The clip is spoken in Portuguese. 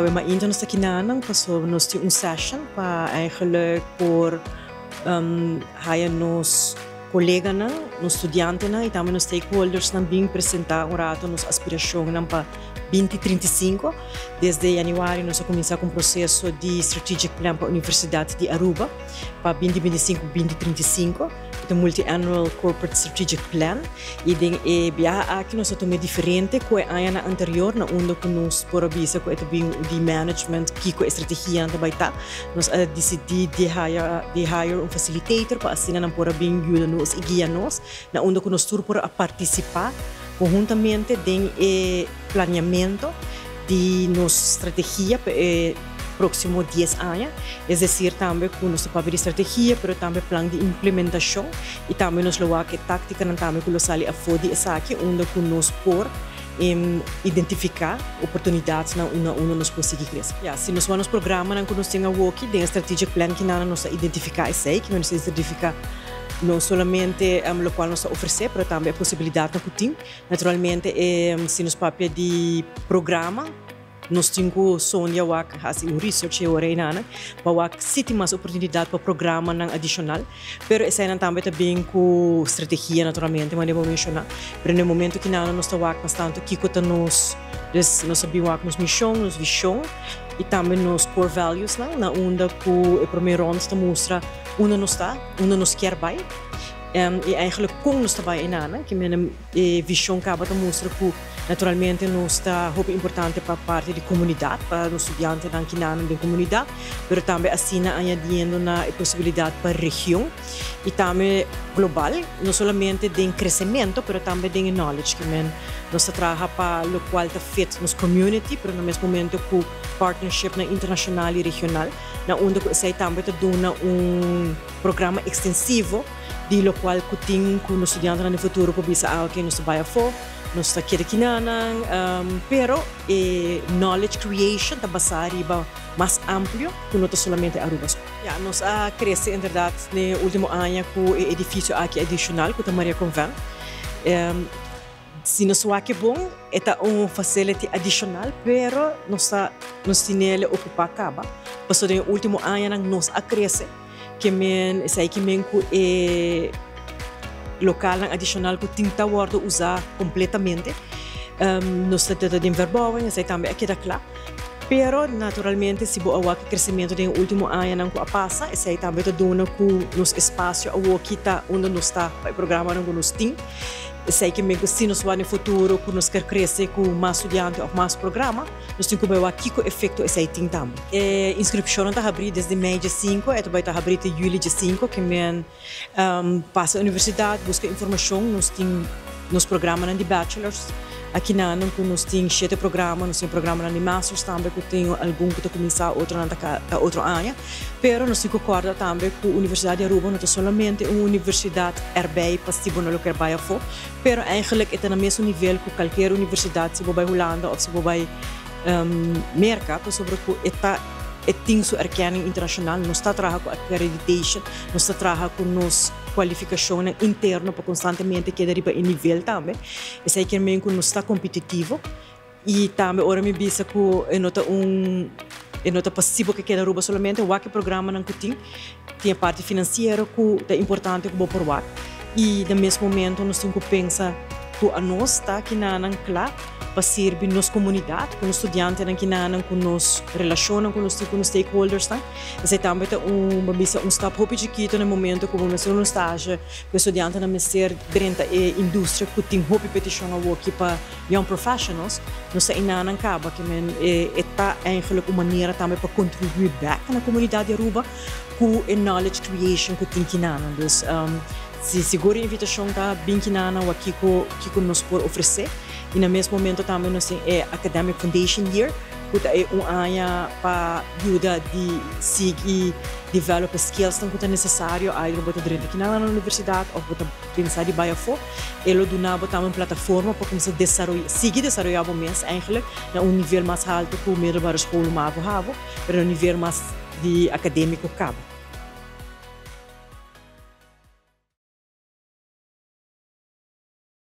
We maar één nos aqui nanang passou nos tinha session para eigenlijk por haya nos colega na, nos estudiante na e também nos stakeholders também apresentar rato nos aspiração para 2035. Desde januário nós começamos com um processo de strategic plan para a Universidade de Aruba para 2025-2035. The multi-annual corporate strategic plan e aqui nós estamos diferente com a ano anterior na onde nós por avisa com de management que com a estratégia também tá nós decidi de hire um facilitator para assim não por bem ajuda nos e guia nos na onde nós tur por a participar conjuntamente de planeamento de nossa estratégia próximo 10 anos, é decir, também com nosso papel de estratégia, mas também plano de implementação e também nos loa que tática não também com os ali a fodi essa aqui onde com nós por identificar oportunidades na onde nós conseguir crescer. Se nós vamos programa não nós temos o que de strategic plan que não nós identificar essa que nós identificar não somente o qual nós oferecer, mas também a possibilidade na cutim. Naturalmente, se nos papel de programa nós temos sonho wak hasil research e oreinana para wak city mais oportunidade para programa não adicional, pero essa não também com estratégia naturalmente, mas não mencionar. Pero no momento que nós está wak bastante que cota nós sabemos wak nos missão, nos visão e também nos core values na onda que o primeiro round está mostra onde nós quer vai. E eigenlijk como nós está em nana, que minha visão acaba de mostrar que naturalmente nós está muito importante para a parte da comunidade, para os estudantes da Kinana da comunidade, mas também assim añadindo na possibilidade para a região e também global, não somente de crescimento, mas também de knowledge, que nós trabalha para o qual está feito nos community, mas no mesmo momento com partnership na internacional e regional, na onde se também está dando programa extensivo de lo qual kuting com os estudantes no futuro que bisa alguém nos vai for nos está aqui pero knowledge creation da basar riba mais amplo que não somente Aruba. Nós cresce em verdade no último ano com o edifício aqui adicional com a Maria Convent. Se nós aqui bom é facility adicional, pero nós temos ocupar acaba. Passou no último ano nós cresce que local adicional que tinta word usar completamente nós temos de verbouwen sei também aqui da claro pero naturalmente se o crescimento do último ano não passa sei também dona com nos espaço o que está onde nós está o programa não nos tem sei que mesmo se nós vamos no futuro que nós quer crescer com mais estudantes ou mais programa nós temos que ver aqui o efeito esse tem também inscrição está aberta desde maio de 5 e vai estar aberta julho de 5 que passa a universidade busca informação nos programas de bachelors aqui nós temos 7 programas, nós temos programas de masters também, que tem algum que está começar outro ano, pero nós concorda também com a Universidade de Aruba, não é somente uma universidade erbij, para se não lo quer vai for, pero eigenlijk é no mesmo nível que qualquer universidade, se vai Holanda ou se vai mercado, sobre que tem sua erkenning internacional, nós está trabalhando com accreditation, nós está trabalhando com nos qualificação interna para constantemente que deriva em nível também. Esse que é que nós está competitivo e também ora me bisa que nota possível que queda Aruba somente o que programa não tem a parte financeira que é importante que vou provar e no mesmo momento nós temos que pensar que a nós está aqui na claro para servir nos comunidade, com os estudantes aqui com nos relacionam com os stakeholders, esse também é step muito pequeno no momento como nós no estágio, o estudante não ser dentro da indústria que tem muito petição aqui para young professionals, nós ainda acaba que está eigenlijk uma maneira também para contribuir back na comunidade de Aruba com a knowledge creation que tem aqui dus se segura a invitação está bem aqui o que nos pode oferecer e no mesmo momento também nós temos a Academic Foundation Year que é ano para ajudar de seguir develop skills que é necessário aí no botar dentro aqui na universidade ou botar pensar de baia for ele donava também uma plataforma para começar a seguir desenvolver mês eigenlijk na nível mais alto que o middelbare school mas mas no nível mais de acadêmico cabo